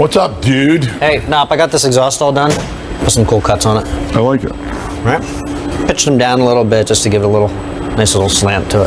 What's up, dude? Hey, Nop, I got this exhaust all done. Put some cool cuts on it. I like it. Right? Pitched them down a little bit just to give it a nice little slant to it.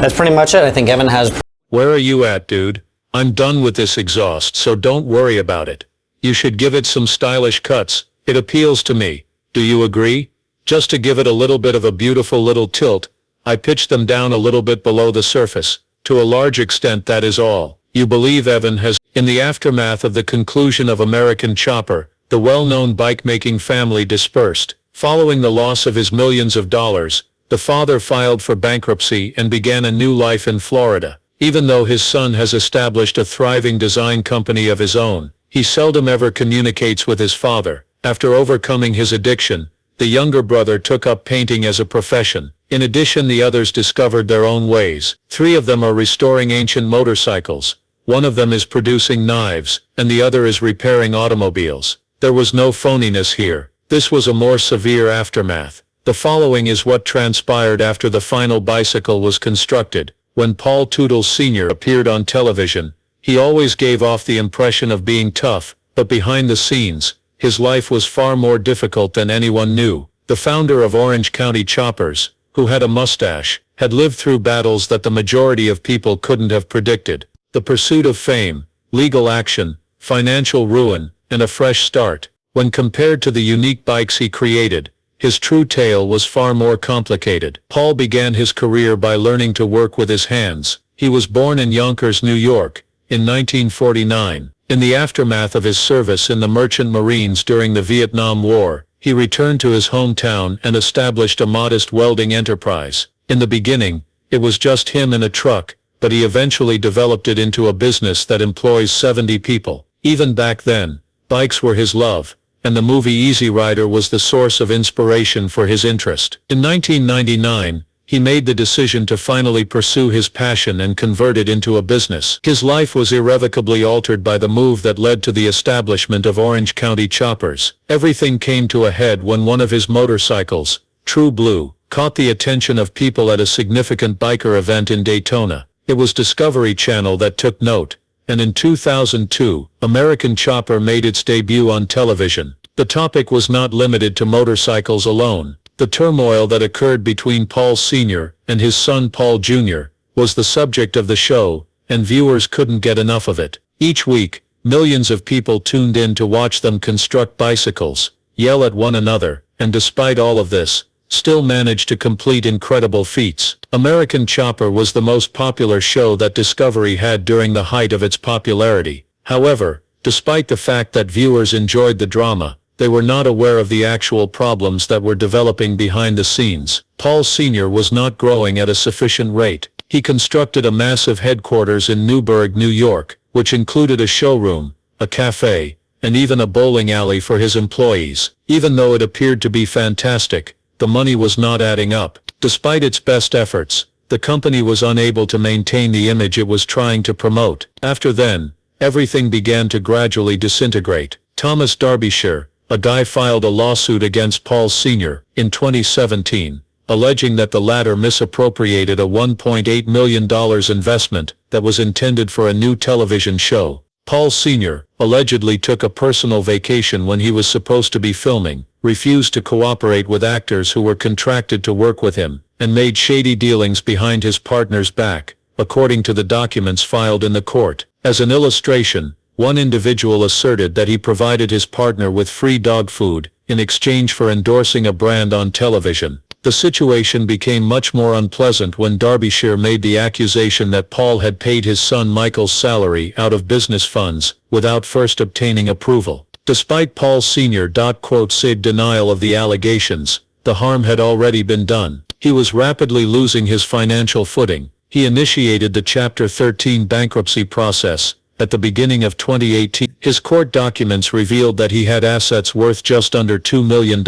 That's pretty much it. I think Evan has... Where are you at, dude? I'm done with this exhaust, so don't worry about it. You should give it some stylish cuts. It appeals to me. Do you agree? Just to give it a little bit of a beautiful little tilt, I pitched them down a little bit below the surface. To a large extent, that is all. You believe Evan has... In the aftermath of the conclusion of American Chopper, the well-known bike-making family dispersed. Following the loss of his millions of dollars, the father filed for bankruptcy and began a new life in Florida. Even though his son has established a thriving design company of his own, he seldom ever communicates with his father. After overcoming his addiction, the younger brother took up painting as a profession. In addition, the others discovered their own ways. 3 of them are restoring ancient motorcycles. One of them is producing knives, and the other is repairing automobiles. There was no phoniness here. This was a more severe aftermath. The following is what transpired after the final bicycle was constructed. When Paul Toodles Sr. appeared on television, he always gave off the impression of being tough, but behind the scenes, his life was far more difficult than anyone knew. The founder of Orange County Choppers, who had a mustache, had lived through battles that the majority of people couldn't have predicted. The pursuit of fame, legal action, financial ruin, and a fresh start. When compared to the unique bikes he created, his true tale was far more complicated. Paul began his career by learning to work with his hands. He was born in Yonkers, New York, in 1949. In the aftermath of his service in the Merchant Marines during the Vietnam War, he returned to his hometown and established a modest welding enterprise. In the beginning, it was just him and a truck, but he eventually developed it into a business that employs 70 people. Even back then, bikes were his love, and the movie Easy Rider was the source of inspiration for his interest. In 1999, he made the decision to finally pursue his passion and convert it into a business. His life was irrevocably altered by the move that led to the establishment of Orange County Choppers. Everything came to a head when one of his motorcycles, True Blue, caught the attention of people at a significant biker event in Daytona. It was Discovery Channel that took note, and in 2002, American Chopper made its debut on television. The topic was not limited to motorcycles alone. The turmoil that occurred between Paul Sr. and his son Paul Jr. was the subject of the show, and viewers couldn't get enough of it. Each week, millions of people tuned in to watch them construct bicycles, yell at one another, and despite all of this, still managed to complete incredible feats. American Chopper was the most popular show that Discovery had during the height of its popularity. However, despite the fact that viewers enjoyed the drama, they were not aware of the actual problems that were developing behind the scenes. Paul Sr. was not growing at a sufficient rate. He constructed a massive headquarters in Newburgh, New York, which included a showroom, a cafe, and even a bowling alley for his employees. Even though it appeared to be fantastic, the money was not adding up. Despite its best efforts, the company was unable to maintain the image it was trying to promote. After then, everything began to gradually disintegrate. Thomas Derbyshire, a guy, filed a lawsuit against Paul Sr. in 2017, alleging that the latter misappropriated a $1.8 million investment that was intended for a new television show. Paul Sr. allegedly took a personal vacation when he was supposed to be filming, refused to cooperate with actors who were contracted to work with him, and made shady dealings behind his partner's back, according to the documents filed in the court. As an illustration, one individual asserted that he provided his partner with free dog food in exchange for endorsing a brand on television. The situation became much more unpleasant when Derbyshire made the accusation that Paul had paid his son Michael's salary out of business funds without first obtaining approval. Despite Paul Sr.'s denial of the allegations, the harm had already been done. He was rapidly losing his financial footing. He initiated the Chapter 13 bankruptcy process. At the beginning of 2018, his court documents revealed that he had assets worth just under $2 million,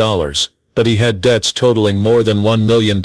but he had debts totaling more than $1 million.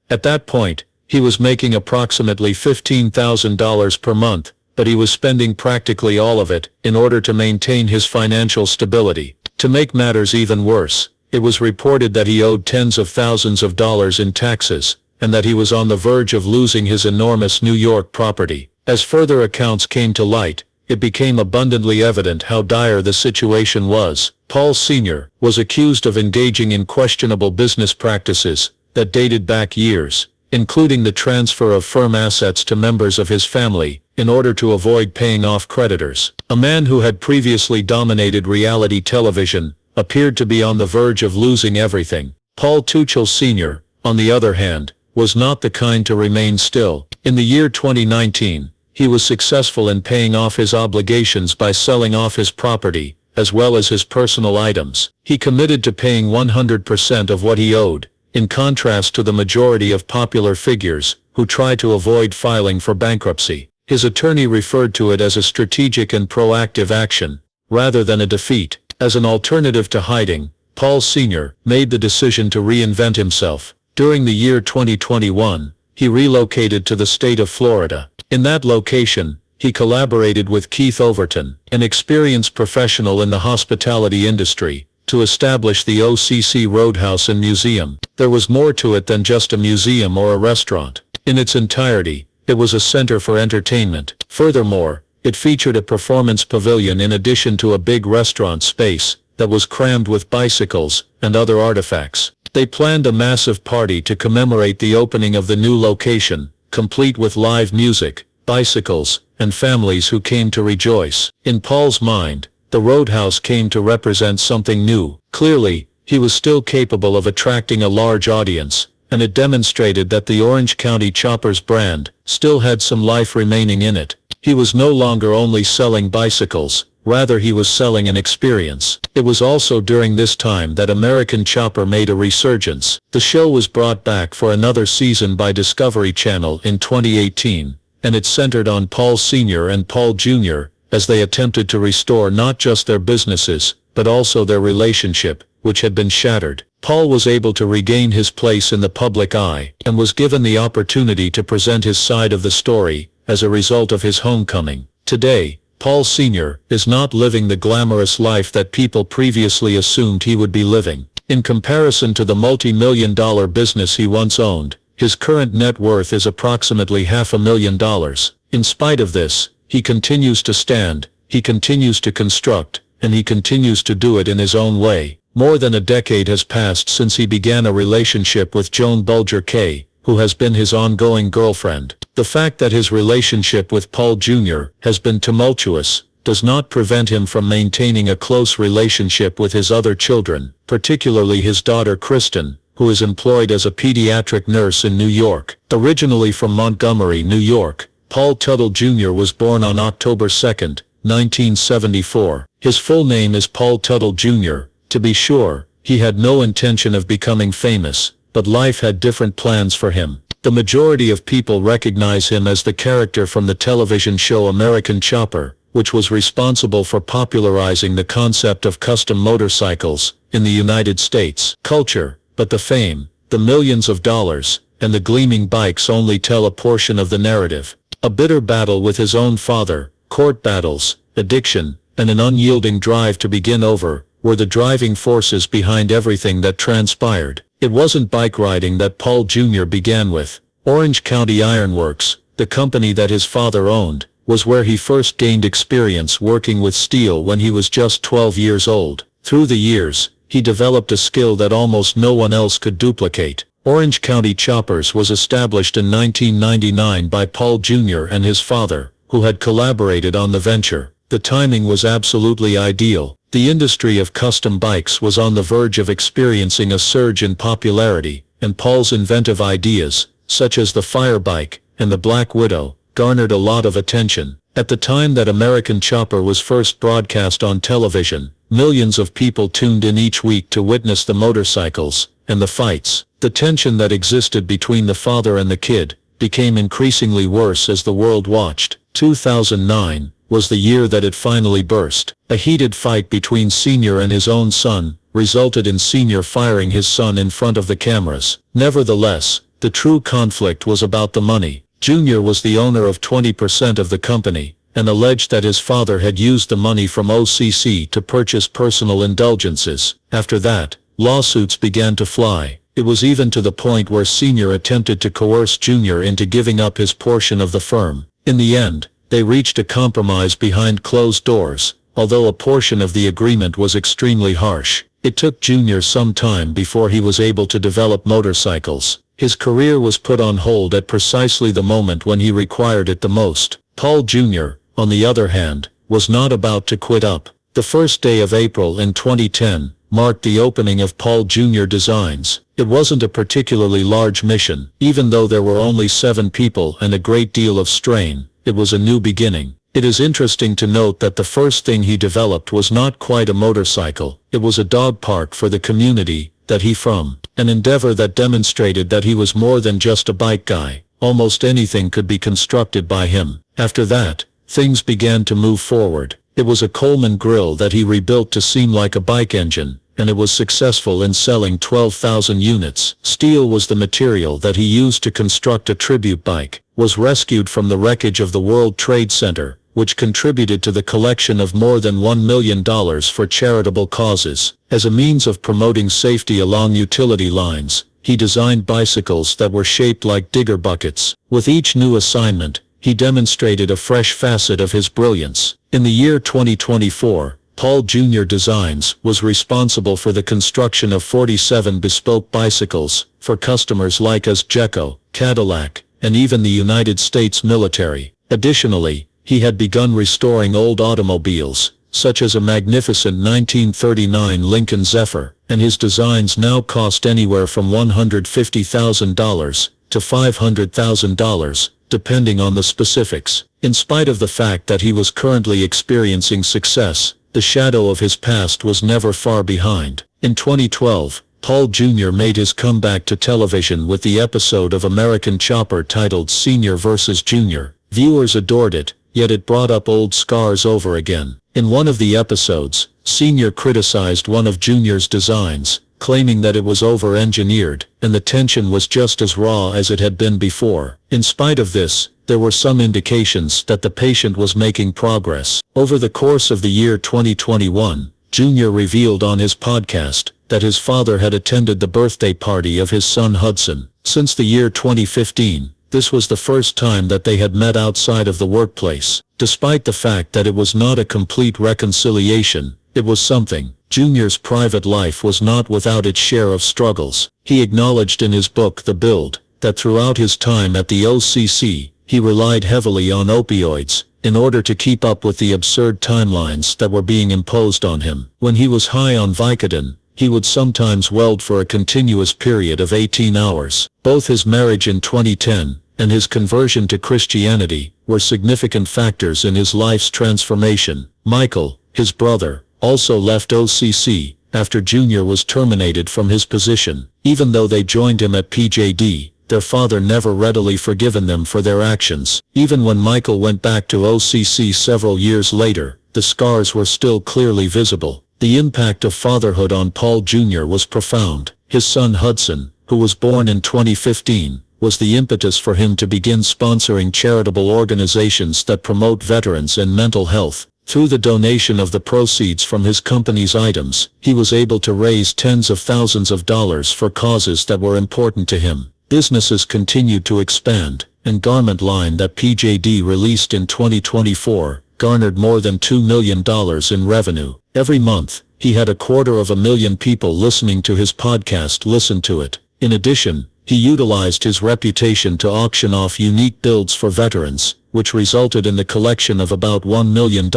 At that point, he was making approximately $15,000 per month, but he was spending practically all of it in order to maintain his financial stability. To make matters even worse, it was reported that he owed tens of thousands of dollars in taxes, and that he was on the verge of losing his enormous New York property. As further accounts came to light, it became abundantly evident how dire the situation was. Paul Sr. was accused of engaging in questionable business practices that dated back years, including the transfer of firm assets to members of his family in order to avoid paying off creditors. A man who had previously dominated reality television appeared to be on the verge of losing everything. Paul Tuchel Sr., on the other hand, was not the kind to remain still. In the year 2019, he was successful in paying off his obligations by selling off his property, as well as his personal items. He committed to paying 100% of what he owed, in contrast to the majority of popular figures who try to avoid filing for bankruptcy. His attorney referred to it as a strategic and proactive action, rather than a defeat. As an alternative to hiding, Paul Sr. made the decision to reinvent himself. During the year 2021, he relocated to the state of Florida. In that location, he collaborated with Keith Overton, an experienced professional in the hospitality industry, to establish the OCC Roadhouse and Museum. There was more to it than just a museum or a restaurant. In its entirety, it was a center for entertainment. Furthermore, it featured a performance pavilion in addition to a big restaurant space that was crammed with bicycles and other artifacts. They planned a massive party to commemorate the opening of the new location, complete with live music, bicycles, and families who came to rejoice. In Paul's mind, the Roadhouse came to represent something new. Clearly, he was still capable of attracting a large audience, and it demonstrated that the Orange County Choppers brand still had some life remaining in it. He was no longer only selling bicycles, rather he was selling an experience. It was also during this time that American Chopper made a resurgence. The show was brought back for another season by Discovery Channel in 2018, and it centered on Paul Sr. and Paul Jr. as they attempted to restore not just their businesses, but also their relationship, which had been shattered. Paul was able to regain his place in the public eye, and was given the opportunity to present his side of the story, as a result of his homecoming. Today, Paul Sr. is not living the glamorous life that people previously assumed he would be living. In comparison to the multi-million-dollar business he once owned, his current net worth is approximately $500,000. In spite of this, he continues to stand, he continues to construct, and he continues to do it in his own way. More than a decade has passed since he began a relationship with Joan Bulger Kay, who has been his ongoing girlfriend. The fact that his relationship with Paul Jr. has been tumultuous does not prevent him from maintaining a close relationship with his other children, particularly his daughter Kristen, who is employed as a pediatric nurse in New York. Originally from Montgomery, New York, Paul Tuttle Jr. was born on October 2, 1974. His full name is Paul Tuttle Jr. To be sure, he had no intention of becoming famous, but life had different plans for him. The majority of people recognize him as the character from the television show American Chopper, which was responsible for popularizing the concept of custom motorcycles in the United States culture. But the fame, the millions of dollars, and the gleaming bikes only tell a portion of the narrative. A bitter battle with his own father, court battles, addiction, and an unyielding drive to begin over were the driving forces behind everything that transpired. It wasn't bike riding that Paul Jr. began with. Orange County Iron Works, the company that his father owned, was where he first gained experience working with steel when he was just 12 years old. Through the years, he developed a skill that almost no one else could duplicate. Orange County Choppers was established in 1999 by Paul Jr. and his father, who had collaborated on the venture. The timing was absolutely ideal. The industry of custom bikes was on the verge of experiencing a surge in popularity, and Paul's inventive ideas, such as the Fire Bike and the Black Widow, garnered a lot of attention. At the time that American Chopper was first broadcast on television, millions of people tuned in each week to witness the motorcycles and the fights. The tension that existed between the father and the kid became increasingly worse as the world watched. 2009 was the year that it finally burst. A heated fight between Senior and his own son resulted in Senior firing his son in front of the cameras. Nevertheless, the true conflict was about the money. Junior was the owner of 20% of the company, and alleged that his father had used the money from OCC to purchase personal indulgences. After that, lawsuits began to fly. It was even to the point where Senior attempted to coerce Junior into giving up his portion of the firm. In the end, They reached a compromise behind closed doors, although a portion of the agreement was extremely harsh. It took Junior some time before he was able to develop motorcycles. His career was put on hold at precisely the moment when he required it the most. Paul Jr., on the other hand, was not about to quit up. The first day of April in 2010 marked the opening of Paul Jr. Designs. It wasn't a particularly large mission. Even though there were only 7 people and a great deal of strain, it was a new beginning. It is interesting to note that the first thing he developed was not quite a motorcycle. It was a dog park for the community that he from. An endeavor that demonstrated that he was more than just a bike guy. Almost anything could be constructed by him. After that, things began to move forward. It was a Coleman grill that he rebuilt to seem like a bike engine, and it was successful in selling 12,000 units. Steel was the material that he used to construct a tribute bike, was rescued from the wreckage of the World Trade Center, which contributed to the collection of more than $1 million for charitable causes. As a means of promoting safety along utility lines, he designed bicycles that were shaped like digger buckets. With each new assignment, he demonstrated a fresh facet of his brilliance. In the year 2024, Paul Jr. Designs was responsible for the construction of 47 bespoke bicycles for customers like Jeco, Cadillac, and even the United States military. Additionally, he had begun restoring old automobiles, such as a magnificent 1939 Lincoln Zephyr, and his designs now cost anywhere from $150,000 to $500,000, depending on the specifics. In spite of the fact that he was currently experiencing success, the shadow of his past was never far behind. In 2012, Paul Jr. made his comeback to television with the episode of American Chopper titled Senior vs. Junior. Viewers adored it, yet it brought up old scars over again. In one of the episodes, Senior criticized one of Junior's designs, claiming that it was over-engineered, and the tension was just as raw as it had been before. In spite of this, there were some indications that the patient was making progress. Over the course of the year 2021, Junior revealed on his podcast that his father had attended the birthday party of his son Hudson. Since the year 2015, this was the first time that they had met outside of the workplace. Despite the fact that it was not a complete reconciliation, it was something. Junior's private life was not without its share of struggles. He acknowledged in his book The Build that throughout his time at the OCC, he relied heavily on opioids in order to keep up with the absurd timelines that were being imposed on him. When he was high on Vicodin, he would sometimes weld for a continuous period of 18 hours. Both his marriage in 2010 and his conversion to Christianity were significant factors in his life's transformation. Michael, his brother, also left OCC after Junior was terminated from his position. Even though they joined him at PJD, their father never readily forgiven them for their actions. Even when Michael went back to OCC several years later, the scars were still clearly visible. The impact of fatherhood on Paul Jr. was profound. His son Hudson, who was born in 2015, was the impetus for him to begin sponsoring charitable organizations that promote veterans and mental health. Through the donation of the proceeds from his company's items, he was able to raise tens of thousands of dollars for causes that were important to him. Businesses continued to expand, and garment line that PJD released in 2024 garnered more than $2 million in revenue. Every month, he had 250,000 people listening to his podcast listen to it. In addition, he utilized his reputation to auction off unique builds for veterans, which resulted in the collection of about $1 million.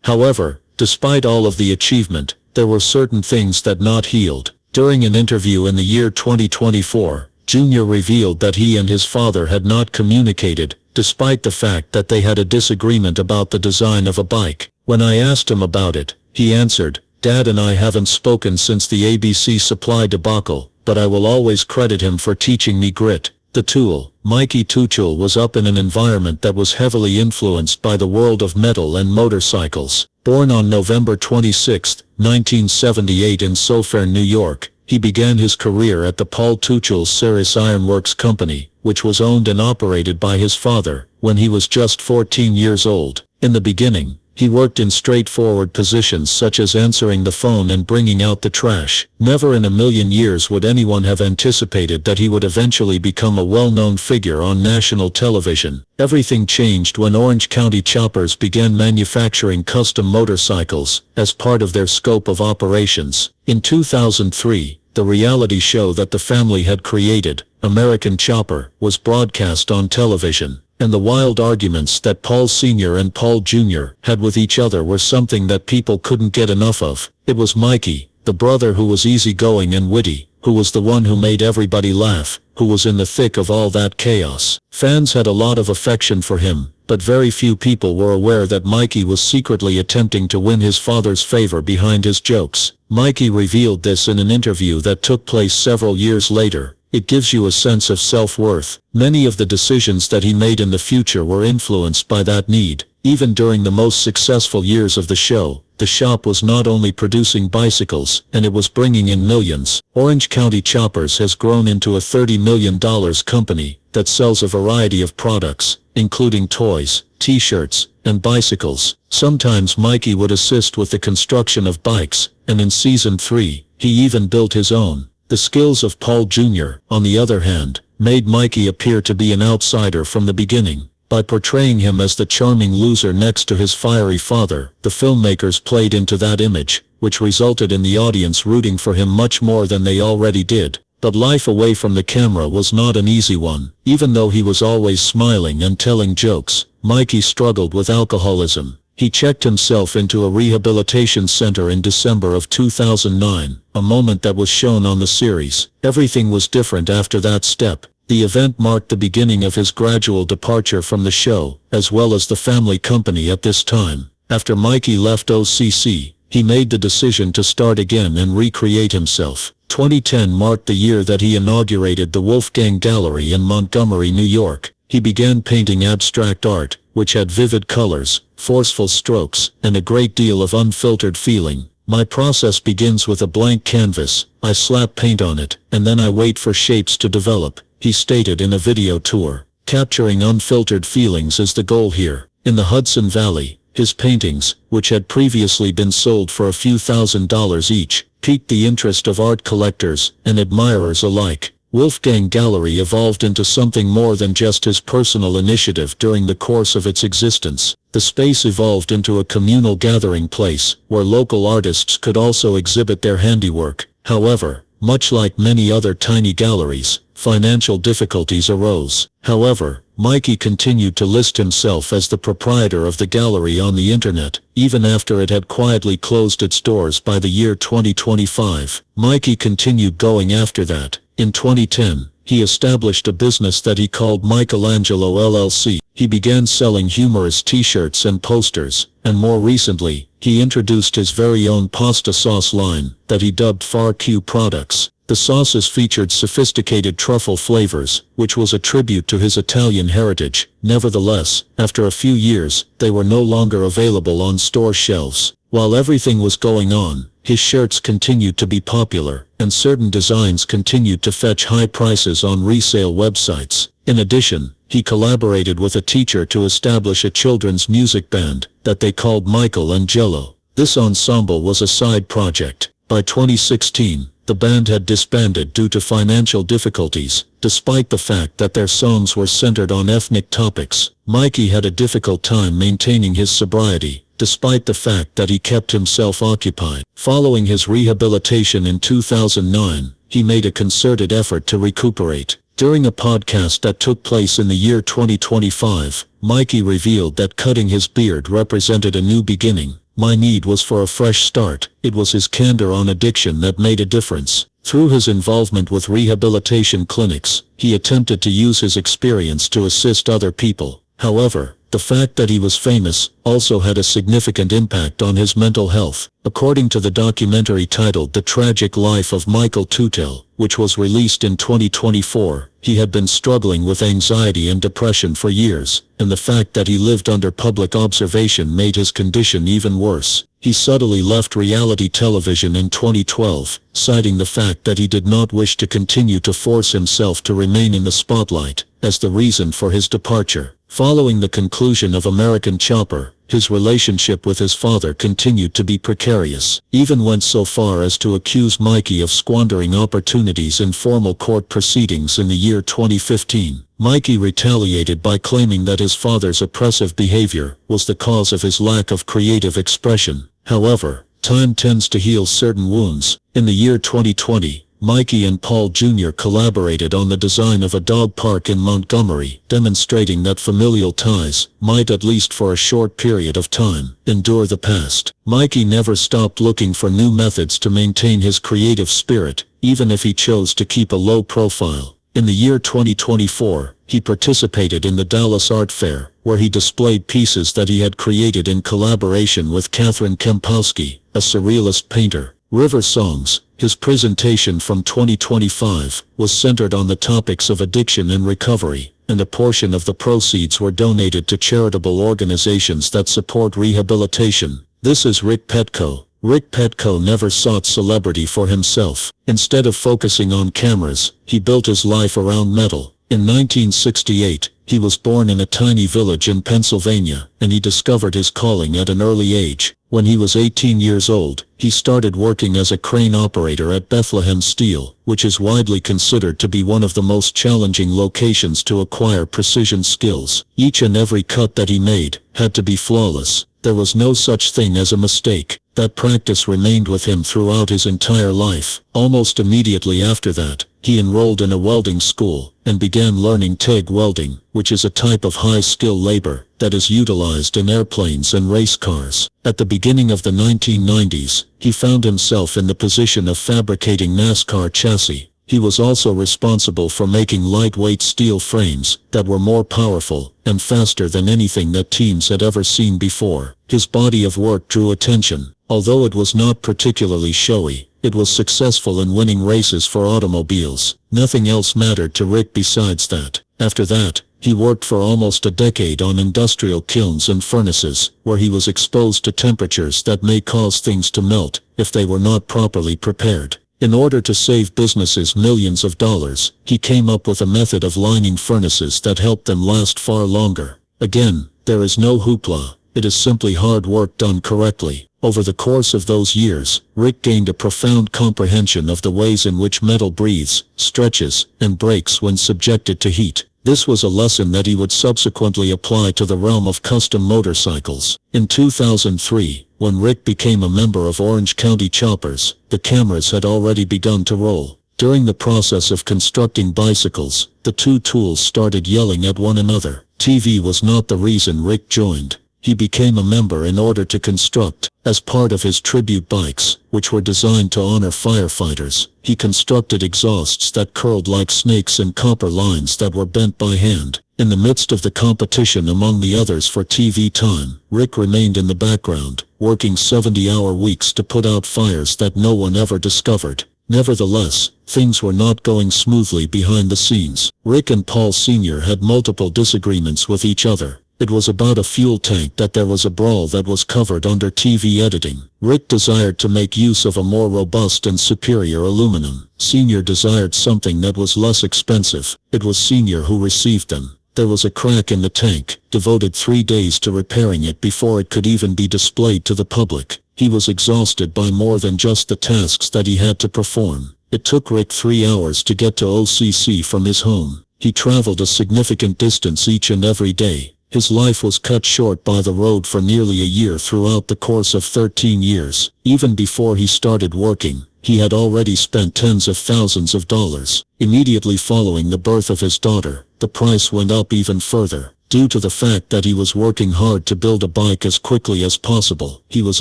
However, despite all of the achievement, there were certain things that not healed. During an interview in the year 2024, Junior revealed that he and his father had not communicated, despite the fact that they had a disagreement about the design of a bike. When I asked him about it, he answered, "Dad and I haven't spoken since the ABC supply debacle, but I will always credit him for teaching me grit." The tool, Mikey Tuchel, was up in an environment that was heavily influenced by the world of metal and motorcycles. Born on November 26, 1978 in Sofair, New York, he began his career at the Paul Tuchel Ceres Ironworks Company, which was owned and operated by his father, when he was just 14 years old. In the beginning, He worked in straightforward positions such as answering the phone and bringing out the trash. Never in a million years would anyone have anticipated that he would eventually become a well-known figure on national television. Everything changed when Orange County Choppers began manufacturing custom motorcycles as part of their scope of operations. In 2003, the reality show that the family had created, American Chopper, was broadcast on television, and the wild arguments that Paul Sr. and Paul Jr. had with each other were something that people couldn't get enough of. It was Mikey, the brother who was easygoing and witty, who was the one who made everybody laugh, who was in the thick of all that chaos. Fans had a lot of affection for him, but very few people were aware that Mikey was secretly attempting to win his father's favor behind his jokes. Mikey revealed this in an interview that took place several years later. It gives you a sense of self-worth. Many of the decisions that he made in the future were influenced by that need. Even during the most successful years of the show, the shop was not only producing bicycles, and it was bringing in millions. Orange County Choppers has grown into a $30 million company that sells a variety of products, including toys, t-shirts, and bicycles. Sometimes Mikey would assist with the construction of bikes, and in season 3, he even built his own. The skills of Paul Jr., on the other hand, made Mikey appear to be an outsider from the beginning. By portraying him as the charming loser next to his fiery father, the filmmakers played into that image, which resulted in the audience rooting for him much more than they already did. But life away from the camera was not an easy one. Even though he was always smiling and telling jokes, Mikey struggled with alcoholism. He checked himself into a rehabilitation center in December of 2009, a moment that was shown on the series. Everything was different after that step. The event marked the beginning of his gradual departure from the show, as well as the family company at this time. After Mikey left OCC, he made the decision to start again and recreate himself. 2010 marked the year that he inaugurated the Wolfgang Gallery in Montgomery, New York. He began painting abstract art, which had vivid colors, forceful strokes, and a great deal of unfiltered feeling. My process begins with a blank canvas. I slap paint on it, and then I wait for shapes to develop, he stated in a video tour. Capturing unfiltered feelings is the goal here. In the Hudson Valley, his paintings, which had previously been sold for a few $1,000s each, piqued the interest of art collectors and admirers alike. Wolfgang Gallery evolved into something more than just his personal initiative during the course of its existence. The space evolved into a communal gathering place, where local artists could also exhibit their handiwork. However, much like many other tiny galleries, financial difficulties arose. However, Mikey continued to list himself as the proprietor of the gallery on the internet, even after it had quietly closed its doors by the year 2025. Mikey continued going after that. In 2010, he established a business that he called Michelangelo LLC. He began selling humorous t-shirts and posters, and more recently, he introduced his very own pasta sauce line that he dubbed FARQ Products. The sauces featured sophisticated truffle flavors, which was a tribute to his Italian heritage. Nevertheless, after a few years, they were no longer available on store shelves. While everything was going on, his shirts continued to be popular, and certain designs continued to fetch high prices on resale websites. In addition, he collaborated with a teacher to establish a children's music band that they called Michelangelo. This ensemble was a side project. By 2016, the band had disbanded due to financial difficulties, despite the fact that their songs were centered on ethnic topics. Mikey had a difficult time maintaining his sobriety, despite the fact that he kept himself occupied. Following his rehabilitation in 2009, he made a concerted effort to recuperate. During a podcast that took place in the year 2025, Mikey revealed that cutting his beard represented a new beginning. My need was for a fresh start. It was his candor on addiction that made a difference. Through his involvement with rehabilitation clinics, he attempted to use his experience to assist other people. However, the fact that he was famous also had a significant impact on his mental health. According to the documentary titled The Tragic Life of Michael Tutel, which was released in 2024, he had been struggling with anxiety and depression for years, and the fact that he lived under public observation made his condition even worse. He subtly left reality television in 2012, citing the fact that he did not wish to continue to force himself to remain in the spotlight as the reason for his departure. Following the conclusion of American Chopper, his relationship with his father continued to be precarious, even went so far as to accuse Mikey of squandering opportunities in formal court proceedings in the year 2015. Mikey retaliated by claiming that his father's oppressive behavior was the cause of his lack of creative expression. However, time tends to heal certain wounds. In the year 2020, Mikey and Paul Jr. collaborated on the design of a dog park in Montgomery, demonstrating that familial ties might, at least for a short period of time, endure the past. Mikey never stopped looking for new methods to maintain his creative spirit, even if he chose to keep a low profile. In the year 2024, he participated in the Dallas Art Fair, where he displayed pieces that he had created in collaboration with Catherine Kempowski, a surrealist painter. River Songs, his presentation from 2025, was centered on the topics of addiction and recovery, and a portion of the proceeds were donated to charitable organizations that support rehabilitation. This is Rick Petco. Rick Petco never sought celebrity for himself. Instead of focusing on cameras, he built his life around metal. In 1968, he was born in a tiny village in Pennsylvania, and he discovered his calling at an early age. When he was 18 years old, he started working as a crane operator at Bethlehem Steel, which is widely considered to be one of the most challenging locations to acquire precision skills. Each and every cut that he made had to be flawless. There was no such thing as a mistake. That practice remained with him throughout his entire life. Almost immediately after that, he enrolled in a welding school and began learning TIG welding, which is a type of high-skill labor that is utilized in airplanes and race cars. At the beginning of the 1990s, he found himself in the position of fabricating NASCAR chassis. He was also responsible for making lightweight steel frames that were more powerful and faster than anything that teams had ever seen before. His body of work drew attention. Although it was not particularly showy, it was successful in winning races for automobiles. Nothing else mattered to Rick besides that. After that, he worked for almost a decade on industrial kilns and furnaces, where he was exposed to temperatures that may cause things to melt if they were not properly prepared. In order to save businesses millions of dollars, he came up with a method of lining furnaces that helped them last far longer. Again, there is no hoopla. It is simply hard work done correctly. Over the course of those years, Rick gained a profound comprehension of the ways in which metal breathes, stretches, and breaks when subjected to heat. This was a lesson that he would subsequently apply to the realm of custom motorcycles. In 2003, when Rick became a member of Orange County Choppers, the cameras had already begun to roll. During the process of constructing bicycles, the two tools started yelling at one another. TV was not the reason Rick joined. He became a member in order to construct. As part of his tribute bikes, which were designed to honor firefighters, he constructed exhausts that curled like snakes and copper lines that were bent by hand. In the midst of the competition among the others for TV time, Rick remained in the background, working 70-hour weeks to put out fires that no one ever discovered. Nevertheless, things were not going smoothly behind the scenes. Rick and Paul Sr. had multiple disagreements with each other. It was about a fuel tank that there was a brawl that was covered under TV editing. Rick desired to make use of a more robust and superior aluminum. Senior desired something that was less expensive. It was Senior who received them. There was a crack in the tank, devoted 3 days to repairing it before it could even be displayed to the public. He was exhausted by more than just the tasks that he had to perform. It took Rick 3 hours to get to OCC from his home. He traveled a significant distance each and every day. His life was cut short by the road for nearly a year throughout the course of 13 years. Even before he started working, he had already spent tens of thousands of dollars. Immediately following the birth of his daughter, the price went up even further. Due to the fact that he was working hard to build a bike as quickly as possible, he was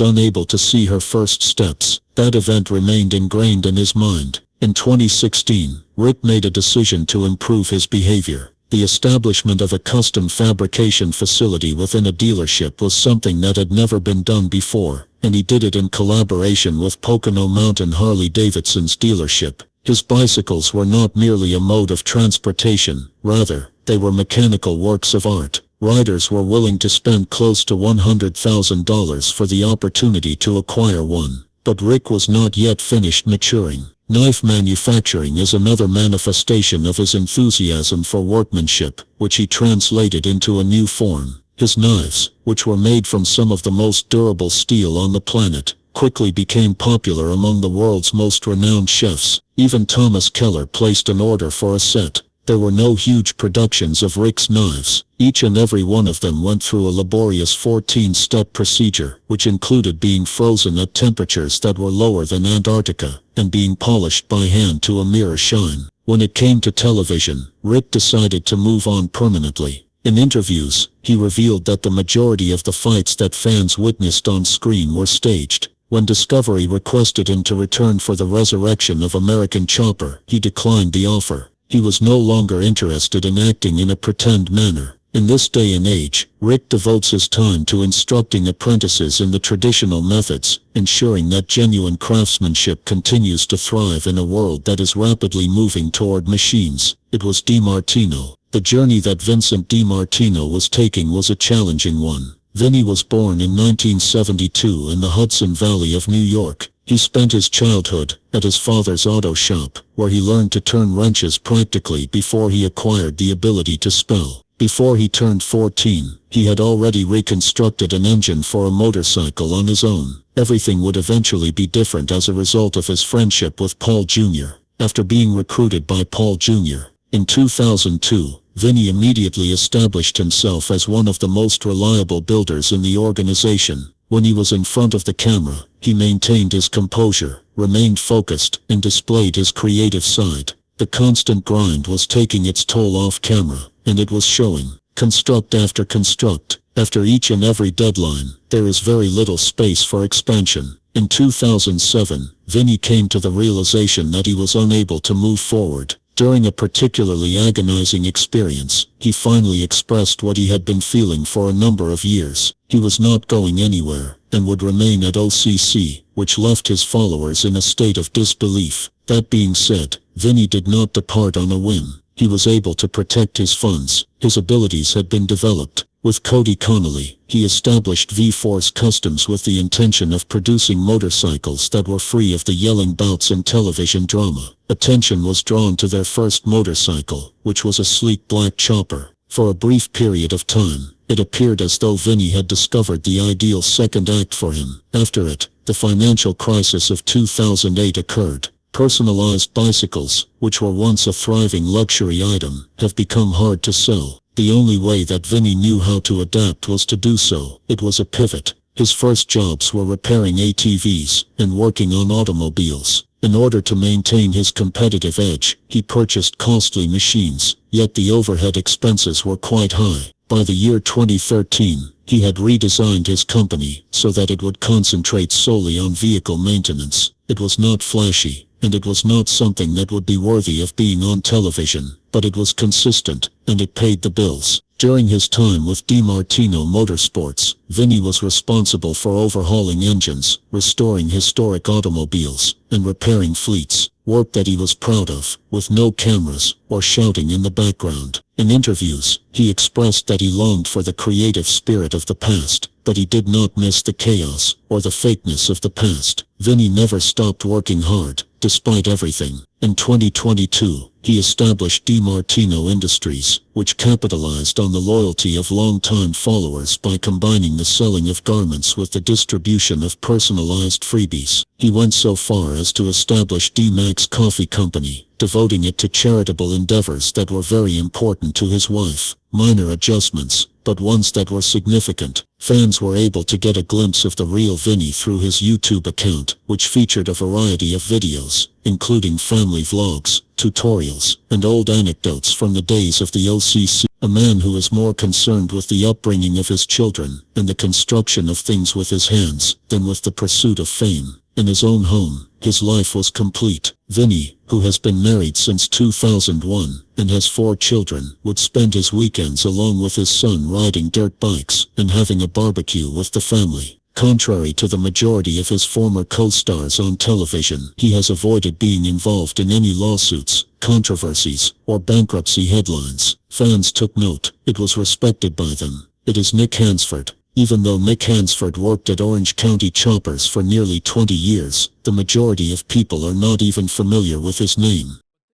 unable to see her first steps. That event remained ingrained in his mind. In 2016, Rick made a decision to improve his behavior. The establishment of a custom fabrication facility within a dealership was something that had never been done before, and he did it in collaboration with Pocono Mountain Harley-Davidson's dealership. His bicycles were not merely a mode of transportation, rather, they were mechanical works of art. Riders were willing to spend close to $100,000 for the opportunity to acquire one. But Rick was not yet finished maturing. Knife manufacturing is another manifestation of his enthusiasm for workmanship, which he translated into a new form. His knives, which were made from some of the most durable steel on the planet, quickly became popular among the world's most renowned chefs. Even Thomas Keller placed an order for a set. There were no huge productions of Rick's knives. Each and every one of them went through a laborious 14-step procedure, which included being frozen at temperatures that were lower than Antarctica, and being polished by hand to a mirror shine. When it came to television, Rick decided to move on permanently. In interviews, he revealed that the majority of the fights that fans witnessed on screen were staged. When Discovery requested him to return for the resurrection of American Chopper, he declined the offer. He was no longer interested in acting in a pretend manner. In this day and age, Rick devotes his time to instructing apprentices in the traditional methods, ensuring that genuine craftsmanship continues to thrive in a world that is rapidly moving toward machines. It was DiMartino. The journey that Vincent DiMartino was taking was a challenging one. Vinny was born in 1972 in the Hudson Valley of New York. He spent his childhood at his father's auto shop, where he learned to turn wrenches practically before he acquired the ability to spell. Before he turned 14, he had already reconstructed an engine for a motorcycle on his own. Everything would eventually be different as a result of his friendship with Paul Jr. After being recruited by Paul Jr. in 2002, Vinny immediately established himself as one of the most reliable builders in the organization. When he was in front of the camera, he maintained his composure, remained focused, and displayed his creative side. The constant grind was taking its toll off camera, and it was showing. Construct after construct, after each and every deadline, there is very little space for expansion. In 2007, Vinny came to the realization that he was unable to move forward. During a particularly agonizing experience, he finally expressed what he had been feeling for a number of years. He was not going anywhere, and would remain at OCC, which left his followers in a state of disbelief. That being said, Vinny did not depart on a whim. He was able to protect his funds. His abilities had been developed. With Cody Connolly, he established V-Force Customs with the intention of producing motorcycles that were free of the yelling bouts and television drama. Attention was drawn to their first motorcycle, which was a sleek black chopper. For a brief period of time, it appeared as though Vinny had discovered the ideal second act for him. After it, the financial crisis of 2008 occurred. Personalized bicycles, which were once a thriving luxury item, have become hard to sell. The only way that Vinny knew how to adapt was to do so. It was a pivot. His first jobs were repairing ATVs and working on automobiles. In order to maintain his competitive edge, he purchased costly machines, yet the overhead expenses were quite high. By the year 2013, he had redesigned his company so that it would concentrate solely on vehicle maintenance. It was not flashy, and it was not something that would be worthy of being on television, but it was consistent, and it paid the bills. During his time with DiMartino Motorsports, Vinny was responsible for overhauling engines, restoring historic automobiles, and repairing fleets, work that he was proud of, with no cameras or shouting in the background. In interviews, he expressed that he longed for the creative spirit of the past, but he did not miss the chaos or the fakeness of the past. Vinny never stopped working hard, despite everything. In 2022, he established DiMartino Industries, which capitalized on the loyalty of longtime followers by combining the selling of garments with the distribution of personalized freebies. He went so far as to establish D-Max Coffee Company, devoting it to charitable endeavors that were very important to his wife. Minor adjustments, but ones that were significant. Fans were able to get a glimpse of the real Vinny through his YouTube account, which featured a variety of videos, including family vlogs, tutorials, and old anecdotes from the days of the OCC. A man who is more concerned with the upbringing of his children and the construction of things with his hands than with the pursuit of fame. In his own home, his life was complete. Vinny, who has been married since 2001 and has 4 children, would spend his weekends along with his son riding dirt bikes and having a barbecue with the family. Contrary to the majority of his former co-stars on television, he has avoided being involved in any lawsuits, controversies, or bankruptcy headlines. Fans took note. It was respected by them. It is Nick Hansford. Even though Mick Hansford worked at Orange County Choppers for nearly 20 years, the majority of people are not even familiar with his name.